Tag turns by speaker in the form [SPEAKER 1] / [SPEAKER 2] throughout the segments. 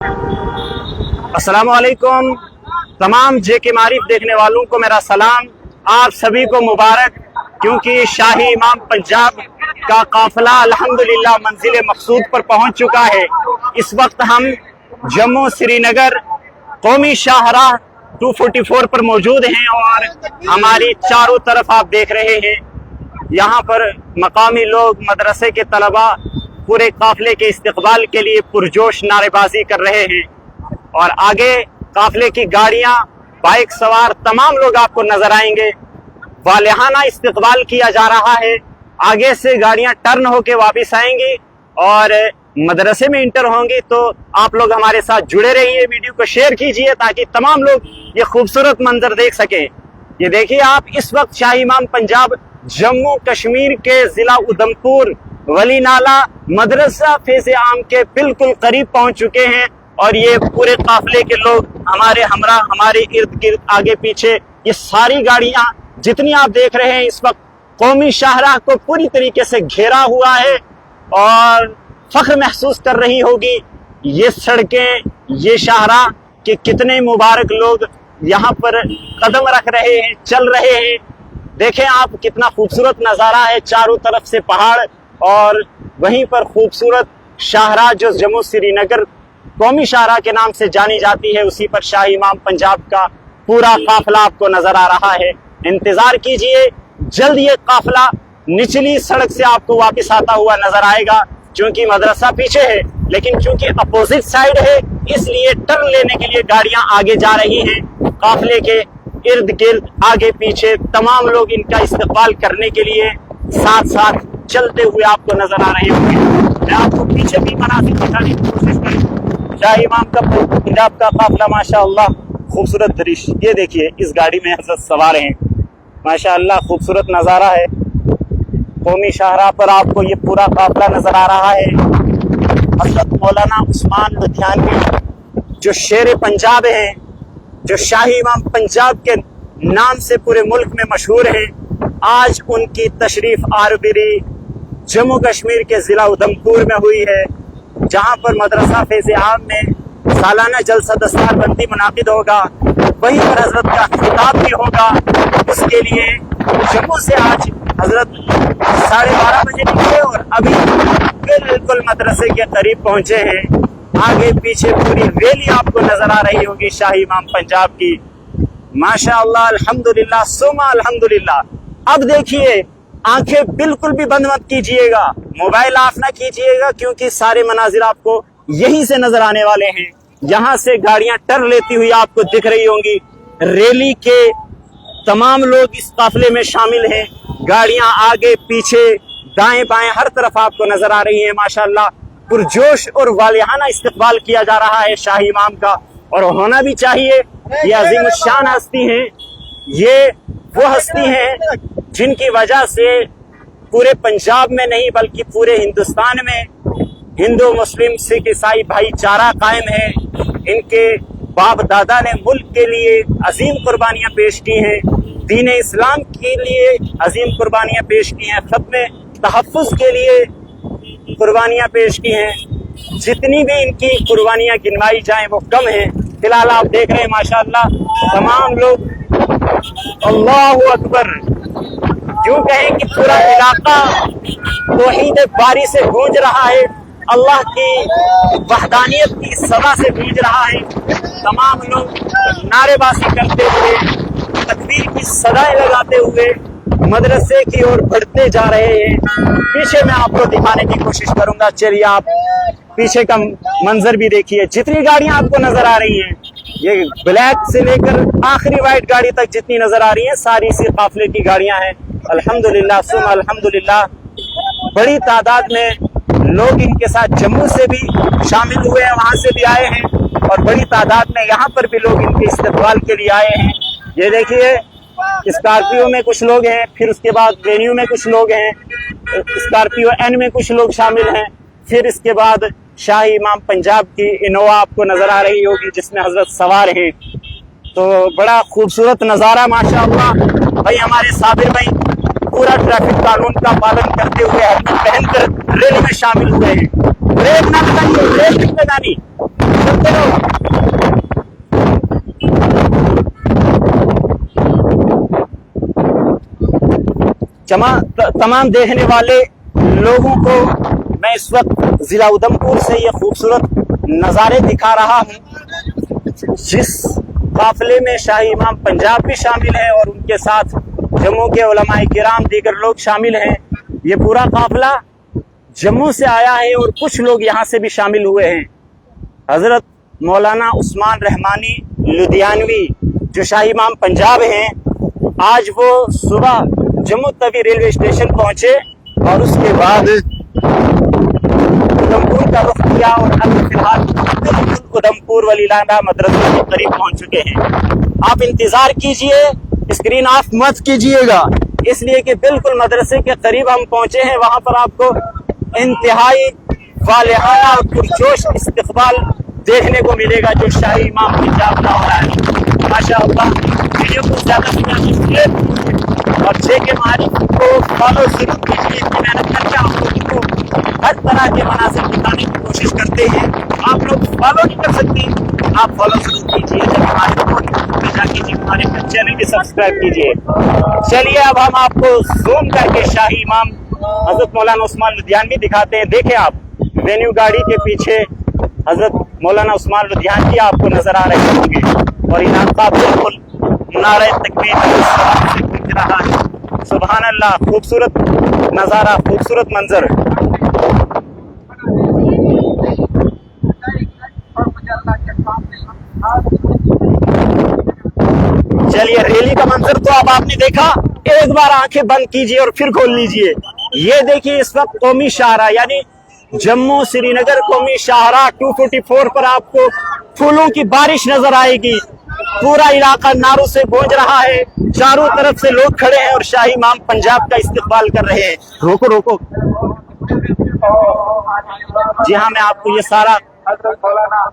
[SPEAKER 1] अस्सलाम वालेकुम। तमाम जेके मारिफ देखने वालों को मेरा सलाम। आप सभी को मुबारक, क्योंकि शाही इमाम पंजाब का काफिला अल्हम्दुलिल्लाह मंजिल मकसूद पर पहुंच चुका है। इस वक्त हम जम्मू श्रीनगर कौमी शाहराह 244 पर मौजूद हैं और हमारी चारों तरफ आप देख रहे हैं, यहाँ पर मकामी लोग, मदरसे के तलबा पूरे काफिले के इस्तकबाल के लिए पुरजोश नारेबाजी कर रहे हैं और आगे काफिले की गाड़ियां, बाइक सवार तमाम लोग आपको नजर आएंगे। वालिहाना इस्तकबाल किया जा रहा है। आगे से गाड़ियां टर्न होके वापस आएंगी और मदरसे में इंटर होंगी। तो आप लोग हमारे साथ जुड़े रहिए, वीडियो को शेयर कीजिए ताकि तमाम लोग ये खूबसूरत मंजर देख सके। ये देखिए आप, इस वक्त शाही इमाम पंजाब जम्मू कश्मीर के जिला उधमपुर वली नाला मदरसा फैज़ आम के बिल्कुल करीब पहुंच चुके हैं और ये पूरे काफिले के लोग हमारे हमरा, हमारे इर्द गिर्द, आगे पीछे, ये सारी गाड़ियां जितनी आप देख रहे हैं इस वक्त कौमी शाहराह को पूरी तरीके से घेरा हुआ है और फख्र महसूस कर रही होगी ये सड़कें, ये शाहराह कि कितने मुबारक लोग यहाँ पर कदम रख रहे हैं, चल रहे हैं। देखें आप, कितना खूबसूरत नज़ारा है, चारों तरफ से पहाड़ और वहीं पर खूबसूरत शाहराह जो जम्मू श्रीनगर कौमी शाहराह के नाम से जानी जाती है, उसी पर शाही इमाम पंजाब का पूरा काफिला आपको नजर आ रहा है। इंतजार कीजिए, जल्द ये काफिला निचली सड़क से आपको वापस आता हुआ नजर आएगा। क्योंकि मदरसा पीछे है, लेकिन चूंकि अपोजिट साइड है, इसलिए टर्न लेने के लिए गाड़ियां आगे जा रही हैं। काफिले के इर्द गिर्द, आगे पीछे तमाम लोग इनका इस्तकबाल करने के लिए साथ साथ चलते हुए आपको नजर आ रहे होंगे। मैं आपको पीछे भी मनासिब दिखाने की कोशिश करूँ। शाही इमाम का पंजाब का काफिला माशाअल्लाह खूबसूरत दृश्य। ये देखिए, इस गाड़ी में हजरत सवार हैं, माशाअल्लाह खूबसूरत नज़ारा है। कौमी शाहराह पर आपको ये पूरा काफिला नजर आ रहा है। हजरत मौलाना उस्मान लुधियानवी जो शेर पंजाब हैं, जो शाही इमाम पंजाब के नाम से पूरे मुल्क में मशहूर हैं, आज उनकी तशरीफ आरबरी जम्मू कश्मीर के जिला उधमपुर में हुई है, जहां पर मदरसा फैज़ आम में सालाना जलसा दस्तार बंदी मुनाकिद होगा। वहीं पर हजरत का खिताब भी होगा। उसके लिए जम्मू से आज हजरत 12:30 बजे निकले और अभी बिल्कुल मदरसे के करीब पहुंचे हैं। आगे पीछे पूरी रैली आपको नजर आ रही होगी शाही इमाम पंजाब की। माशाअल्लाह, अल्हम्दुलिल्लाह सुम्मा अल्हम्दुलिल्लाह। अब देखिए, आंखें बिल्कुल भी बंद मत कीजिएगा, मोबाइल ऑफ ना कीजिएगा, क्योंकि सारे मनाजिर आपको यहीं से नजर आने वाले हैं। यहाँ से गाड़ियां टर्न लेती हुई आपको दिख रही होंगी। रैली के तमाम लोग इस काफिले में शामिल हैं। गाड़ियां आगे पीछे, दाएं बाएं, हर तरफ आपको नजर आ रही है। माशाअल्लाह पुरजोश और वालिहाना इस्तकबाल किया जा रहा है शाही इमाम का, और होना भी चाहिए। ये अजीम शान हस्ती हैं, ये वो हस्ती हैं जिनकी वजह से पूरे पंजाब में नहीं बल्कि पूरे हिंदुस्तान में हिंदू मुस्लिम सिख ईसाई भाईचारा कायम है। इनके बाप दादा ने मुल्क के लिए अजीम कुर्बानियां पेश की हैं, दीन इस्लाम के लिए अजीम कुर्बानियां पेश की हैं, खत्म तहफ़्फ़ुज़ के लिए कुर्बानियां पेश की हैं। जितनी भी इनकी कुर्बानियां गिनवाई जाएं वो कम है। फिलहाल आप देख रहे हैं माशाअल्लाह तमाम लोग अल्लाहु अकबर, यूं कहें कि पूरा इलाका तौहीद बारी से गूंज रहा है, अल्लाह की वहदानियत की सदा से गूंज रहा है। तमाम लोग नारेबाजी करते हुए, तकबीर की सदाएं लगाते हुए मदरसे की ओर बढ़ते जा रहे हैं। पीछे मैं आपको दिखाने की कोशिश करूंगा। चलिए आप पीछे का मंजर भी देखिए। जितनी गाड़ियां आपको नजर आ रही हैं, ये ब्लैक से लेकर आखिरी व्हाइट गाड़ी तक जितनी नजर आ रही हैं, सारी इसी काफिले की गाड़ियां हैं। अल्हम्दुलिल्लाह सुम्मा अल्हम्दुलिल्लाह। बड़ी तादाद में लोग इनके साथ जम्मू से भी शामिल हुए हैं, वहां से भी आए हैं, और बड़ी तादाद में यहाँ पर भी लोग इनके इस्तकबाल के लिए आए हैं। ये देखिए, स्कॉर्पियो में कुछ लोग हैं, फिर उसके बाद वेन्यू में कुछ लोग हैं, स्कॉर्पियो एन में कुछ लोग शामिल हैं, फिर इसके बाद शाही इमाम पंजाब की इनोवा आपको नजर आ रही होगी जिसमें हजरत सवार हैं। तो बड़ा खूबसूरत नज़ारा माशाअल्लाह। भाई हमारे साबिर भाई पूरा ट्रैफिक कानून का पालन करते हुए हेलमेट पहनकर रैली में शामिल हुए हैं। ब्रेक ना लगाइए, ब्रेक नहीं लगानी, चलते तमाम देखने वाले लोगों को मैं इस वक्त जिला उधमपुर से ये खूबसूरत नज़ारे दिखा रहा हूँ, जिस काफिले में शाही इमाम पंजाब भी शामिल है और उनके साथ जम्मू के उलमाए किराम दीगर लोग शामिल हैं। ये पूरा काफिला जम्मू से आया है और कुछ लोग यहाँ से भी शामिल हुए हैं। हजरत मौलाना उस्मान रहमानी लुधियानवी जो शाही इमाम पंजाब हैं, आज वो सुबह जम्मू तवी रेलवे स्टेशन पहुंचे और उसके बाद उधमपुर का रुख किया और अभी फिलहाल उधमपुर वलीलाना मदरसे के करीब पहुंच चुके हैं। आप इंतजार कीजिए, स्क्रीन ऑफ मत कीजिएगा, इसलिए कि बिल्कुल मदरसे के करीब हम पहुंचे हैं। वहां पर आपको इंतहाई वालेहाना और पुरजोश इस्तकबाल देखने को मिलेगा जो शाही इमाम पंजाब का हो रहा है। माशाअल्लाह, वीडियो को ज्यादा से ज्यादा शेयर और जेके मारिफ को फॉलो जरूर कीजिए। मेहनत करके आप लोगों को हर तरह के मनासिब बताने की कोशिश करते हैं। आप लोग फॉलो नहीं कर सकते, आप फॉलो जरूर कीजिए। जेके मारिफ को जाके हमारे चैनल भी सब्सक्राइब कीजिए। चलिए अब हम आपको जूम करके शाही इमाम हजरत मौलाना उस्मान लुधियानवी दिखाते हैं। देखें आप, वेन्यू गाड़ी के पीछे हजरत मौलाना उस्मान लुधियानवी आपको नजर आ रहे होंगे और इलाका बिल्कुल नारे तकबीर से गूंज रहा है। सुभान अल्लाह, खूबसूरत नजारा, खूबसूरत मंजर। चलिए, रैली का मंजर तो अब आपने देखा, एक बार आंखें बंद कीजिए और फिर खोल लीजिए। ये देखिए, इस वक्त कौमी शाहरा यानी जम्मू श्रीनगर कौमी शाहरा 244 पर आपको फूलों की बारिश नजर आएगी। पूरा इलाका नारों से गूंज रहा है, चारों तरफ से लोग खड़े हैं और शाही इमाम पंजाब का इस्तकबाल कर रहे हैं। रोको रोको, जी हाँ, मैं आपको ये सारा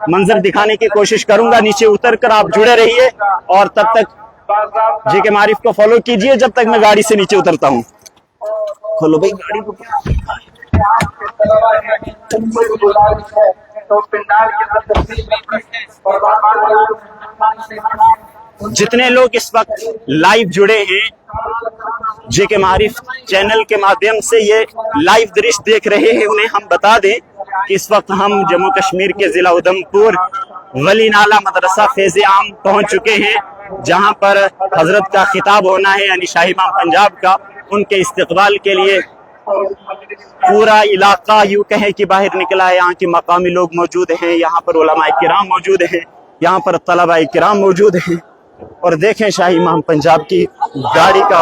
[SPEAKER 1] मंजर दिखाने की कोशिश करूंगा। नीचे उतर कर आप जुड़े रहिए और तब तक जेके मारिफ को फॉलो कीजिए जब तक मैं गाड़ी से नीचे उतरता हूँ। खोलो भाई गाड़ी को। जितने लोग इस वक्त लाइव जुड़े हैं जेके मारिफ चैनल के माध्यम से ये लाइव दृश्य देख रहे हैं, उन्हें हम बता दें कि इस वक्त हम जम्मू कश्मीर के जिला उधमपुर वली नाला मदरसा फैज़ आम पहुंच चुके हैं, जहां पर हजरत का खिताब होना है यानी शाही इमाम पंजाब का। उनके इस्तकबाल के लिए पूरा इलाका यूं कहें कि बाहर निकला है। यहाँ के मकामी लोग मौजूद हैं, यहाँ पर उलमाए किराम मौजूद हैं, यहाँ पर तलबाए किराम मौजूद हैं और देखें शाही इमाम पंजाब की गाड़ी का